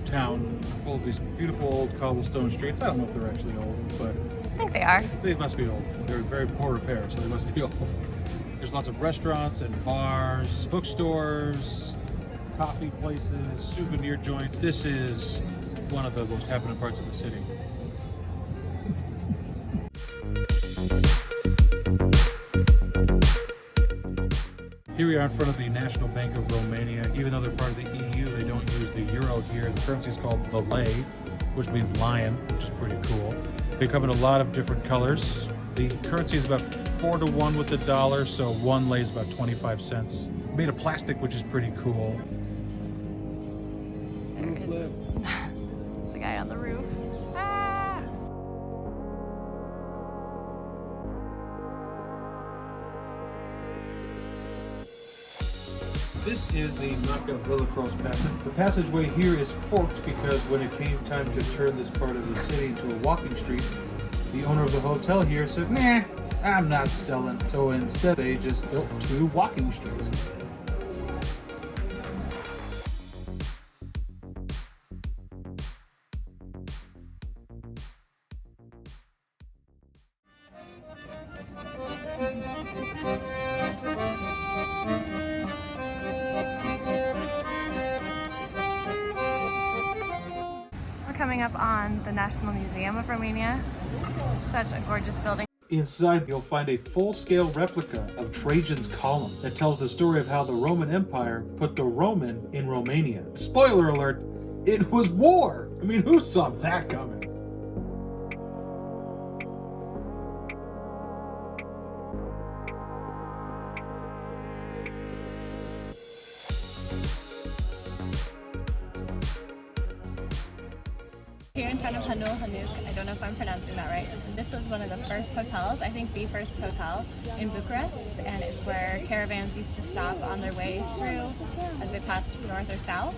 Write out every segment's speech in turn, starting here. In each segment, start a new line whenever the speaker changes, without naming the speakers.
town full of these beautiful old cobblestone streets. I don't know if they're actually old, but
I think they are.
they must be old. They're in very poor repair, so they must be old. There's lots of restaurants and bars, bookstores, coffee places, souvenir joints. This is one of the most happening parts of the city. Here we are in front of the National Bank of Romania. Even though they're part of the EU, they don't use the euro here. The currency is called the lei, which means lion, which is pretty cool. They come in a lot of different colors. The currency is about 4-to-1 with the dollar, so one lei is about 25 cents. Made of plastic, which is pretty cool.
There's a guy on the roof. Ah!
This is the Macca-Vilacrosse Passage. The passageway here is forked because when it came time to turn this part of the city into a walking street, the owner of the hotel here said, nah, I'm not selling. So instead they just built 2 walking streets.
Coming up on the National Museum of Romania. Such a gorgeous building.
Inside, you'll find a full-scale replica of Trajan's column that tells the story of how the Roman Empire put the Roman in Romania. Spoiler alert, it was war! I mean, who saw that coming?
Here in front of Hanu, I don't know if I'm pronouncing that right. This was one of the first hotels, I think the first hotel in Bucharest, and it's where caravans used to stop on their way through as they passed north or south.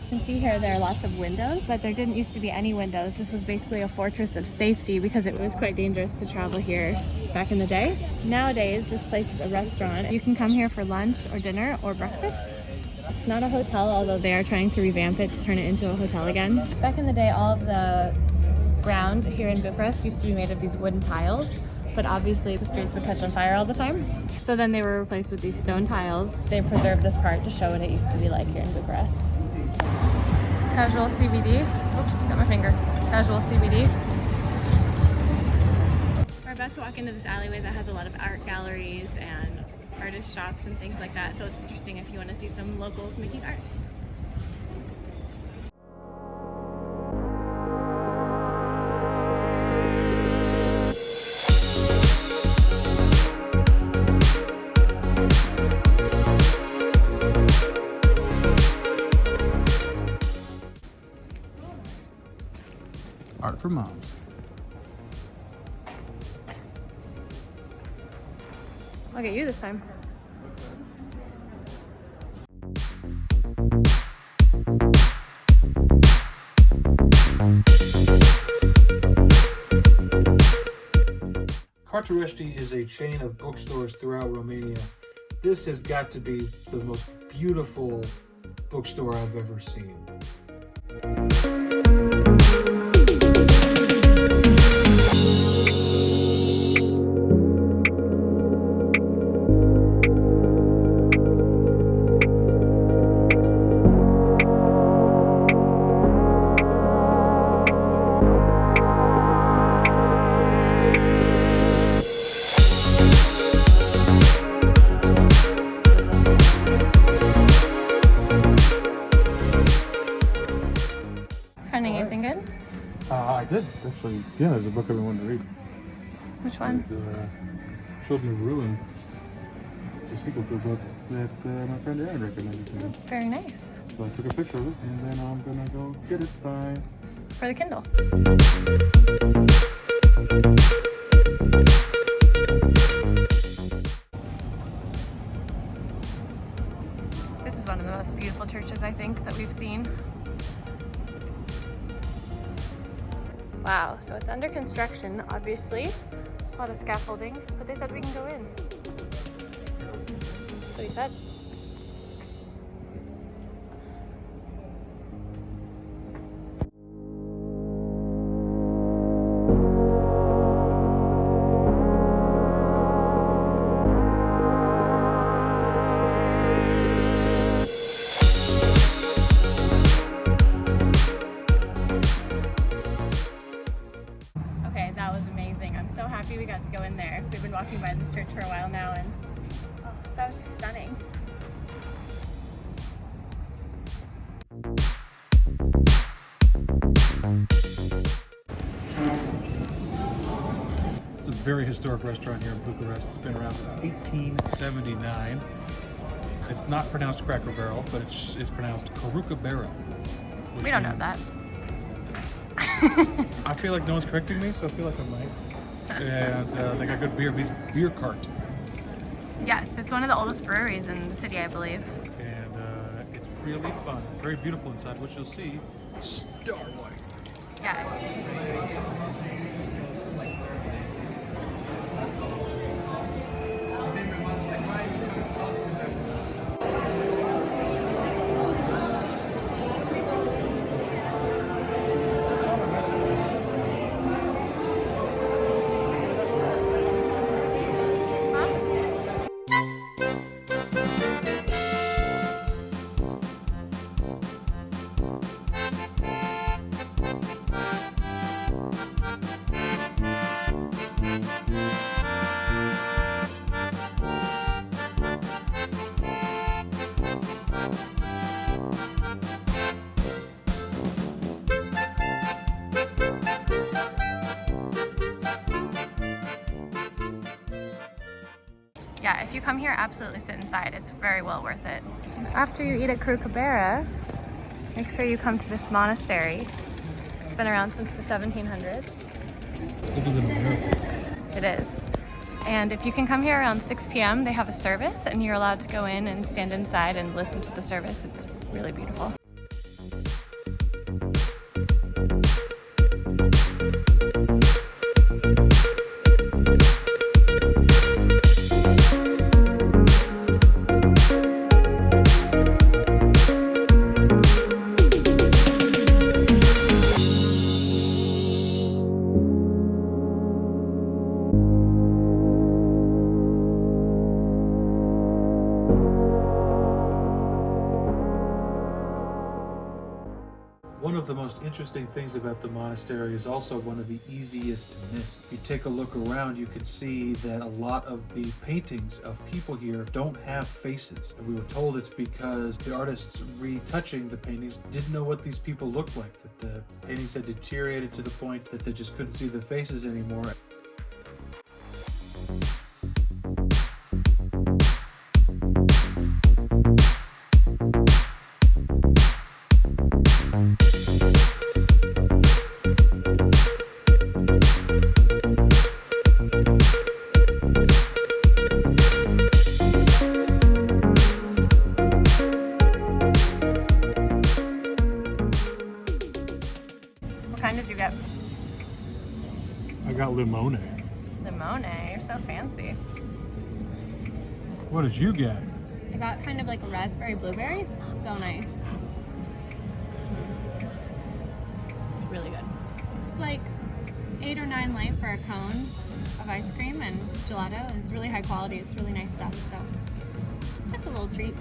You can see here there are lots of windows, but there didn't used to be any windows. This was basically a fortress of safety because it was quite dangerous to travel here back in the day. Nowadays, this place is a restaurant. You can come here for lunch or dinner or breakfast. It's not a hotel, although they are trying to revamp it to turn it into a hotel again. Back in the day, all of the ground here in Bucharest used to be made of these wooden tiles, but obviously the streets would catch on fire all the time. So then they were replaced with these stone tiles. They preserved this part to show what it used to be like here in Bucharest. Casual CBD. Oops, got my finger. Casual CBD. We're about to walk into this alleyway that has a lot of art galleries and artist shops and things like that, so it's interesting if you want to see some locals making art.
Art for moms.
I'll get you this time.
Carturesti is a chain of bookstores throughout Romania. This has got to be the most beautiful bookstore I've ever seen.
Finding anything good?
I did, actually. Yeah, there's a book I've been wanting to read.
Which one?
Children of Ruin. It's a sequel to a book that my friend Aaron recommended to me.
Very nice.
So I took a picture of it, and then I'm gonna go get it by...
For the Kindle. This is one of the most beautiful churches, I think, that we've seen. Wow, so it's under construction, obviously. A lot of scaffolding, but they said we can go in. That's what he said. been walking by this church for a while now, and oh, that was just stunning.
It's a very historic restaurant here in Bucharest. It's been around since 1879. It's not pronounced Cracker Barrel, but it's pronounced Bere.
We don't know that.
I feel like no one's correcting me, so I feel like I might. And they got good beer. It means beer cart.
Yes, it's one of the oldest breweries in the city, I believe.
And it's really fun. Very beautiful inside, which you'll see starlight.
Yeah. Yeah, if you come here, absolutely sit inside. It's very well worth it. After you eat at Bere, make sure you come to this monastery. It's been around since the 1700s. It is. And if you can come here around 6 p.m., they have a service and you're allowed to go in and stand inside and listen to the service. It's really beautiful.
One of the most interesting things about the monastery is also one of the easiest to miss. If you take a look around, you can see that a lot of the paintings of people here don't have faces. And we were told it's because the artists retouching the paintings didn't know what these people looked like, that the paintings had deteriorated to the point that they just couldn't see the faces anymore.
What kind did you get?
I got limone.
Limone, you're so fancy.
What did you get?
I got kind of like a raspberry blueberry. So nice. It's really good. It's like 8 or 9 lei for a cone of ice cream and gelato, and it's really high quality. It's really nice stuff, so just a little treat.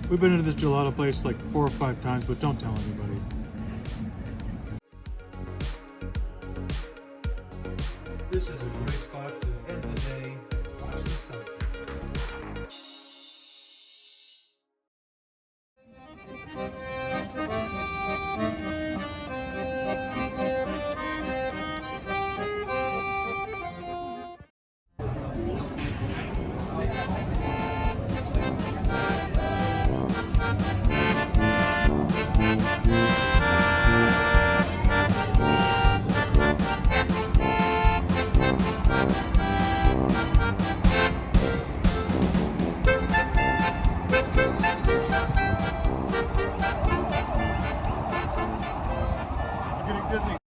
We've been into this gelato place like 4 or 5 times, but don't tell anybody. This is a great spot to end the day, watch the sunset. Getting dizzy.